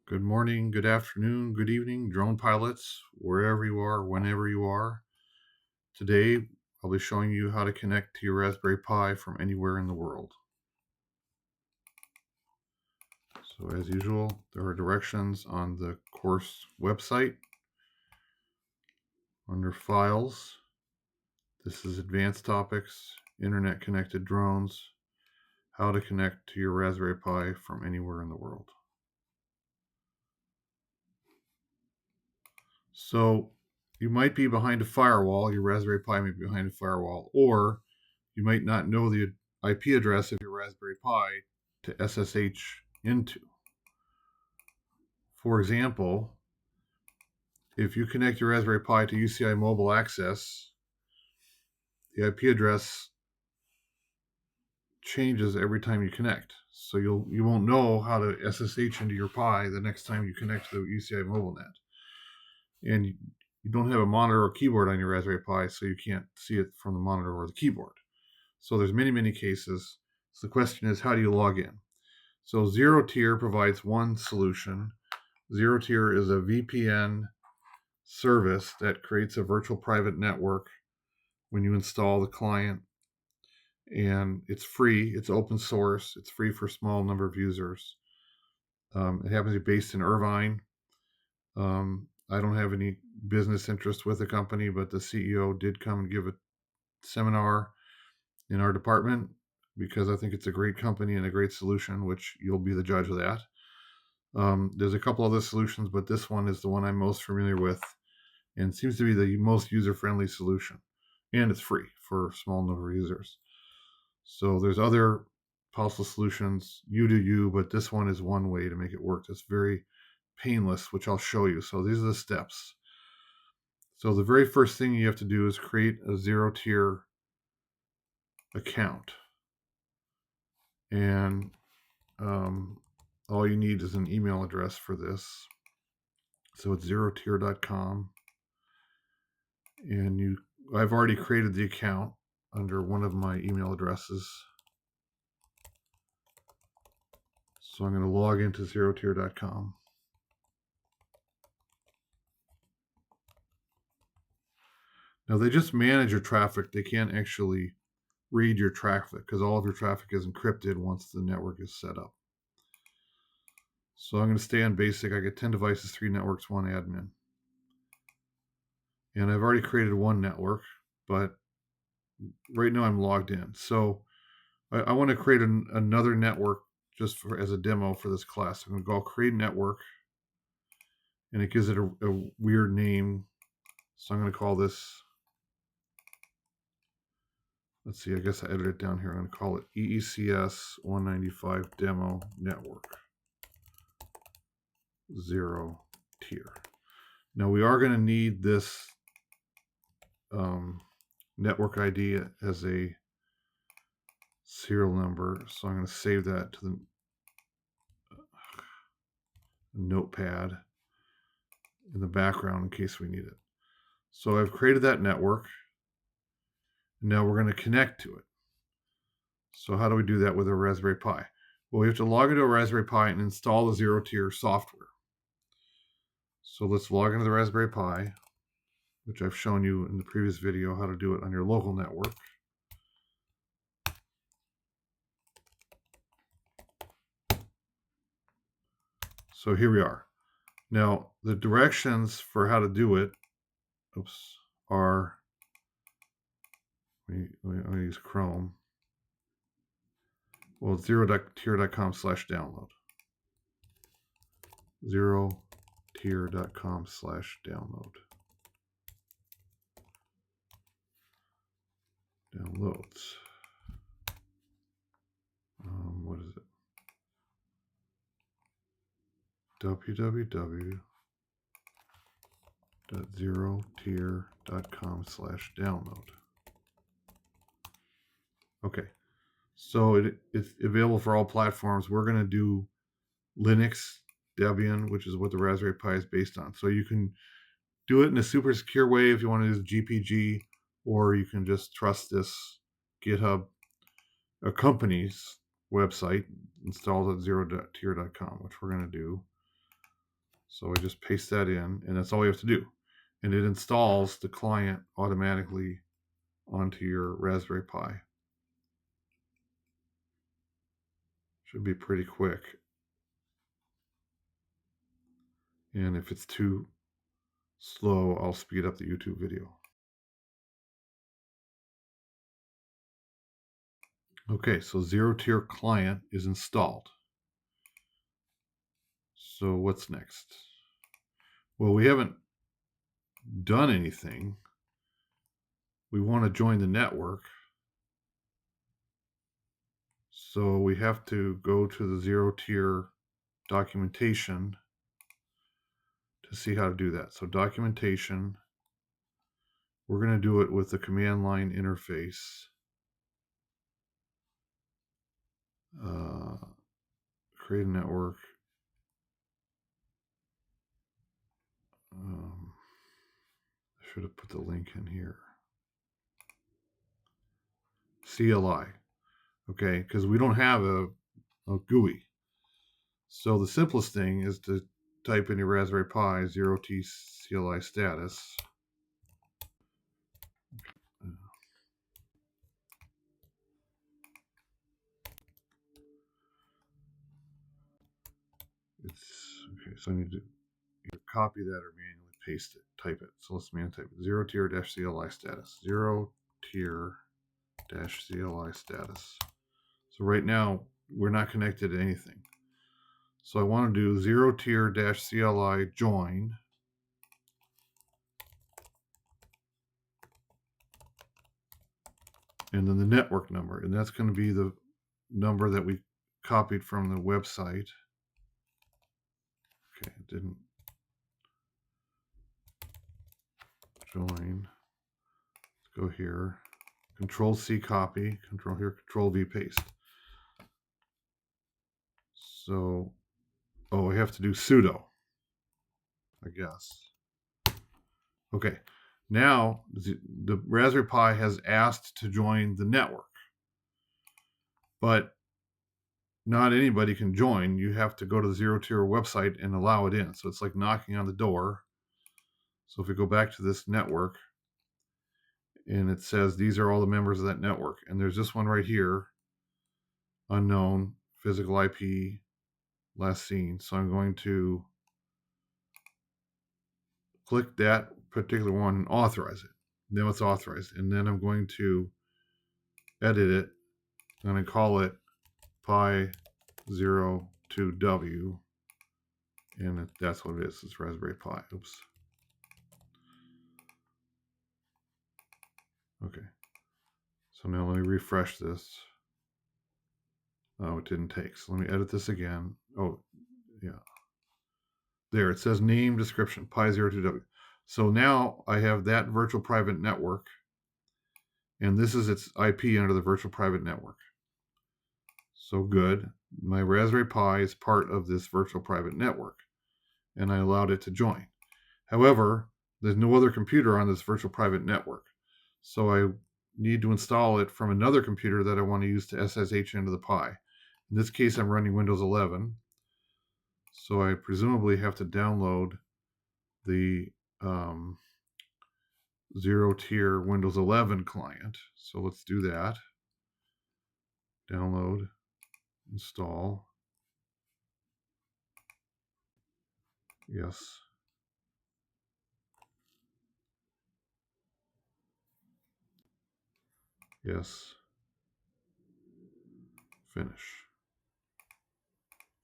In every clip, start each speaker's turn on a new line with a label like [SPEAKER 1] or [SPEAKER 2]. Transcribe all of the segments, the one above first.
[SPEAKER 1] Good morning, good afternoon, good evening, drone pilots, wherever you are, whenever you are. Today, I'll be showing you how to connect to your Raspberry Pi from anywhere in the world. So as usual, there are directions on the course website. Under Files, this is Advanced Topics, Internet Connected Drones, how to connect to your Raspberry Pi from anywhere in the world. So you might be behind a firewall, your Raspberry Pi may be behind a firewall, or you might not know the IP address of your Raspberry Pi to SSH into. For example, if you connect your Raspberry Pi to UCI Mobile Access, the IP address changes every time you connect. So you won't know how to SSH into your Pi the next time you connect to the UCI Mobile Net. And you don't have a monitor or keyboard on your Raspberry Pi, so you can't see it from the monitor or the keyboard. So there's many cases. So the question is, how do you log in? So Zerotier provides one solution. Zerotier is a VPN service that creates a virtual private network when you install the client, and it's free, it's open source, it's free for a small number of users. It happens to be based in Irvine. I don't have any business interest with the company, but the CEO did come and give a seminar in our department because I think it's a great company and a great solution, which you'll be the judge of that. There's a couple other solutions, but this one is the one I'm most familiar with and seems to be the most user-friendly solution. And it's free for a small number of users. So there's other possible solutions. You do you, but this one is one way to make it work. It's very painless, which I'll show you. So these are the steps. So the very first thing you have to do is create a Zerotier account. And all you need is an email address for this. So it's zerotier.com. And I've already created the account under one of my email addresses. So I'm going to log into zerotier.com. Now they just manage your traffic. They can't actually read your traffic because all of your traffic is encrypted once the network is set up. So I'm going to stay on basic. I get 10 devices, 3 networks, 1 admin. And I've already created one network, but right now I'm logged in. So I want to create another network just as a demo for this class. I'm going to go create network, and it gives it a weird name. So I'm going to call this, let's see, I guess I edited it down here. I'm going to call it EECS 195 Demo Network 0 tier. Now we are going to need this network ID as a serial number. So I'm going to save that to the notepad in the background in case we need it. So I've created that network. Now we're going to connect to it. So how do we do that with a Raspberry Pi? Well, we have to log into a Raspberry Pi and install the Zerotier software. So let's log into the Raspberry Pi, which I've shown you in the previous video how to do it on your local network. So here we are. Now the directions for how to do it, are, let me use Chrome. Well, zerotier.com/download. Zerotier.com/download. Downloads. What is it? www.zerotier.com/download. Okay, so it's available for all platforms. We're going to do Linux, Debian, which is what the Raspberry Pi is based on. So you can do it in a super secure way if you want to use GPG, or you can just trust this GitHub, a company's website installed at zerotier.com, which we're going to do. So I just paste that in, and that's all you have to do. And it installs the client automatically onto your Raspberry Pi. Should be pretty quick. And if it's too slow, I'll speed up the YouTube video. Okay, so Zerotier client is installed. So what's next? Well, we haven't done anything. We want to join the network. So we have to go to the Zerotier documentation to see how to do that. So documentation, we're going to do it with the command line interface. Create a network. I should have put the link in here. CLI. Okay, because we don't have a GUI. So the simplest thing is to type in your Raspberry Pi Zerotier CLI status. Okay, so I need to either copy that or manually paste it, type it. So let's manually type it. Zerotier-CLI status. Zerotier-CLI status. So right now, we're not connected to anything. So I want to do Zerotier-CLI join. And then the network number. And that's going to be the number that we copied from the website. Okay, it didn't join. Let's go here. Control C copy, Control here, Control V paste. So, oh, I have to do sudo, I guess. Okay, now the Raspberry Pi has asked to join the network, but not anybody can join. You have to go to the Zerotier website and allow it in. So it's like knocking on the door. So if we go back to this network, and it says these are all the members of that network, and there's this one right here, unknown, physical IP, last seen. So I'm going to click that particular one and authorize it. Now it's authorized, and then I'm going to edit it. I'm going to call it Pi02W, and that's what it is. It's Raspberry Pi. Oops. Okay. So now let me refresh this. Oh, it didn't take. So let me edit this again. Oh, yeah. There, it says name description, Pi02W. So now I have that virtual private network, and this is its IP under the virtual private network. So good. My Raspberry Pi is part of this virtual private network, and I allowed it to join. However, there's no other computer on this virtual private network. So I need to install it from another computer that I want to use to SSH into the Pi. In this case, I'm running Windows 11. So I presumably have to download the Zerotier Windows 11 client. So let's do that. Download, install. Yes. Yes. Finish.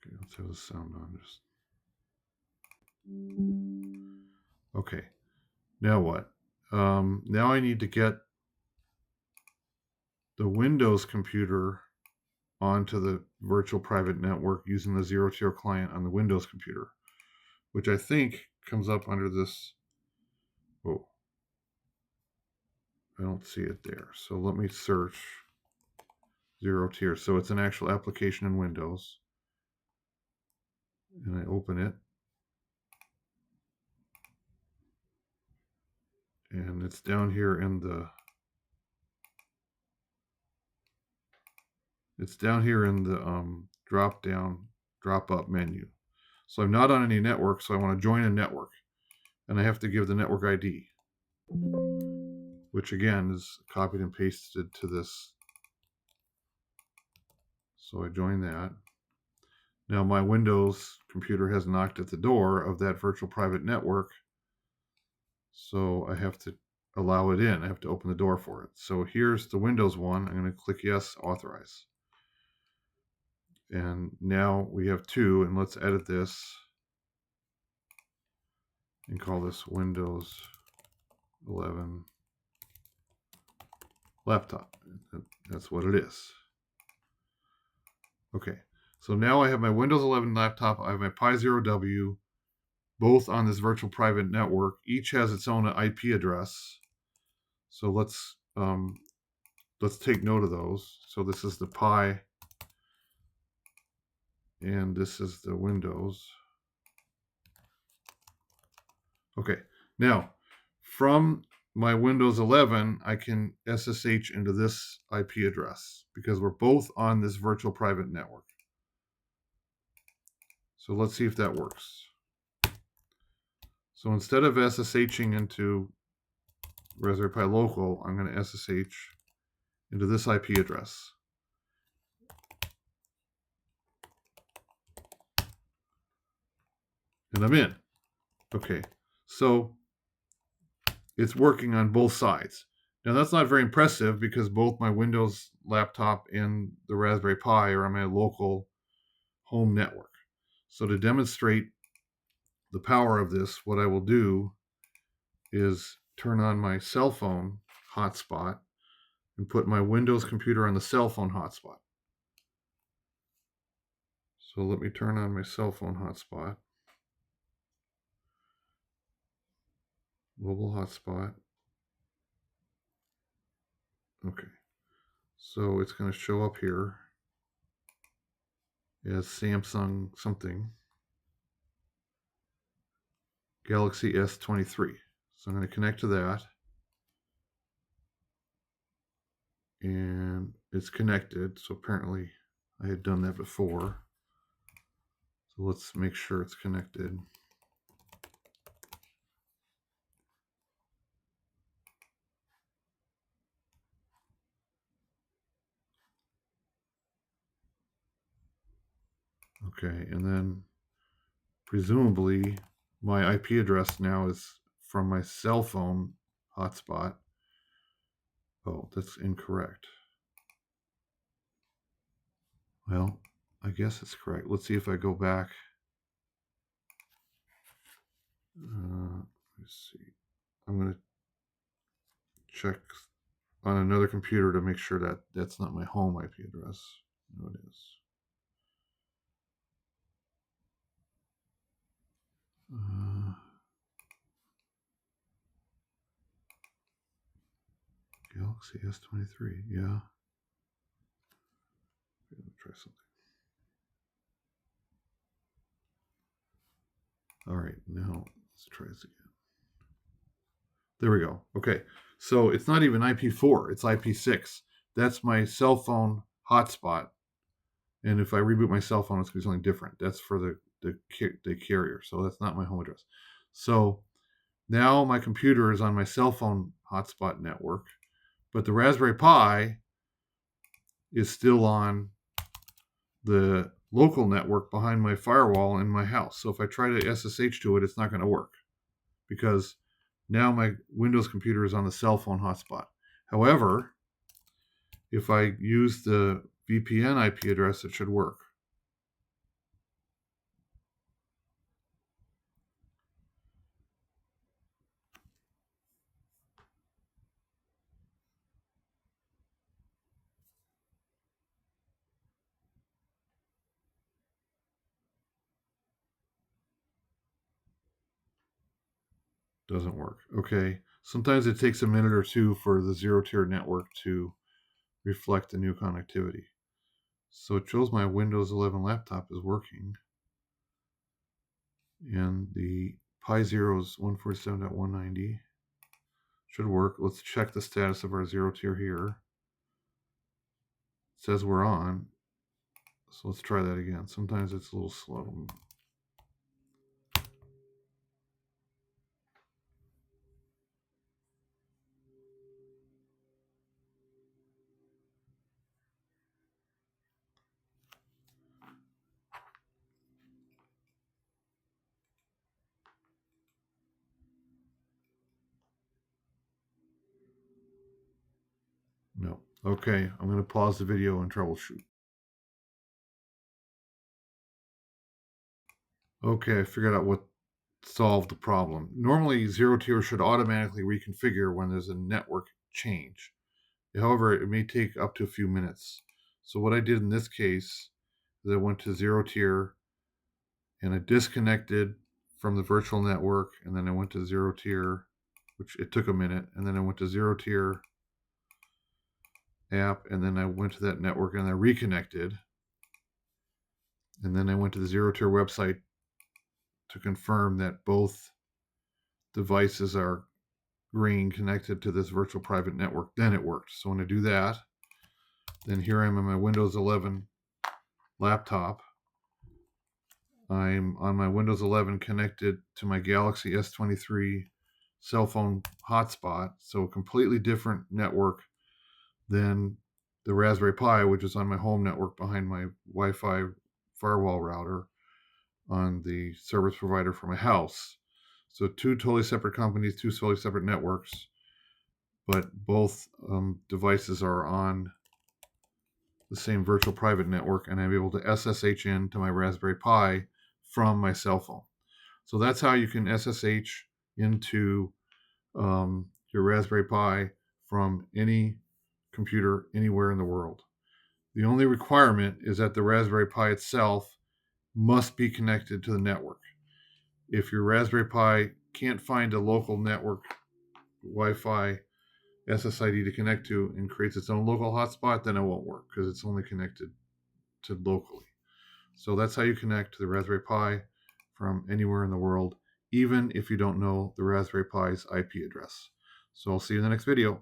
[SPEAKER 1] Okay, let's have the sound on. Okay. Now what? Now I need to get the Windows computer onto the virtual private network using the Zerotier client on the Windows computer, which I think comes up under this. Oh, I don't see it there. So let me search Zerotier. So it's an actual application in Windows. And I open it. And it's down here in the drop up menu. So I'm not on any network, so I want to join a network. And I have to give the network ID, which again is copied and pasted to this. So I join that. Now my Windows computer has knocked at the door of that virtual private network. So I have to allow it in. I have to open the door for it. So here's the Windows one. I'm going to click yes, authorize. And now we have two, and let's edit this and call this Windows 11 laptop. That's what it is. Okay, so now I have my Windows 11 laptop. I have my Pi 0W, both on this virtual private network. Each has its own IP address. So let's take note of those. So this is the Pi, and this is the Windows. Okay, now from my Windows 11, I can SSH into this IP address because we're both on this virtual private network. So let's see if that works. So instead of SSHing into Raspberry Pi local, I'm going to SSH into this IP address. And I'm in. Okay, so it's working on both sides. Now that's not very impressive because both my Windows laptop and the Raspberry Pi are on my local home network. So to demonstrate the power of this, what I will do is turn on my cell phone hotspot and put my Windows computer on the cell phone hotspot. So let me turn on my cell phone hotspot. Mobile hotspot. Okay. So it's going to show up here as Samsung something. Galaxy S23. So I'm going to connect to that. And it's connected. So apparently I had done that before. So let's make sure it's connected. Okay, and then presumably my IP address now is from my cell phone hotspot. Oh, that's incorrect. Well, I guess it's correct. Let's see if I go back. Let's see. I'm going to check on another computer to make sure that that's not my home IP address. No, it is. Galaxy S23, yeah. Okay, let's try something. All right, now let's try this again. There we go. Okay, so it's not even IP4, it's IP6. That's my cell phone hotspot. And if I reboot my cell phone, it's going to be something different. That's for the carrier, so that's not my home address. So now my computer is on my cell phone hotspot network, but the Raspberry Pi is still on the local network behind my firewall in my house. So if I try to SSH to it, it's not going to work because now my Windows computer is on the cell phone hotspot. However, if I use the VPN IP address, it should work. Doesn't work. Okay. Sometimes it takes a minute or two for the Zerotier network to reflect the new connectivity. So it shows my Windows 11 laptop is working. And the Pi 0's 147.190 should work. Let's check the status of our Zerotier here. It says we're on. So let's try that again. Sometimes it's a little slow. Okay, I'm going to pause the video and troubleshoot. Okay, I figured out what solved the problem. Normally, Zerotier should automatically reconfigure when there's a network change. However, it may take up to a few minutes. So what I did in this case is I went to Zerotier and I disconnected from the virtual network, and then I went to Zerotier, which it took a minute, and then I went to Zerotier app, and then I went to that network and I reconnected, and then I went to the Zerotier website to confirm that both devices are green connected to this virtual private network. Then it worked. So when I do that, then here I am on my Windows 11 laptop. I'm on my Windows 11 connected to my Galaxy S23 cell phone hotspot. So a completely different network than the Raspberry Pi, which is on my home network behind my Wi-Fi firewall router on the service provider for my house. So two totally separate companies, two totally separate networks, but both devices are on the same virtual private network, and I'm able to SSH in to my Raspberry Pi from my cell phone. So that's how you can SSH into your Raspberry Pi from any computer anywhere in the world. The only requirement is that the Raspberry Pi itself must be connected to the network. If your Raspberry Pi can't find a local network Wi-Fi SSID to connect to and creates its own local hotspot, then it won't work because it's only connected to locally. So that's how you connect to the Raspberry Pi from anywhere in the world, even if you don't know the Raspberry Pi's IP address. So I'll see you in the next video.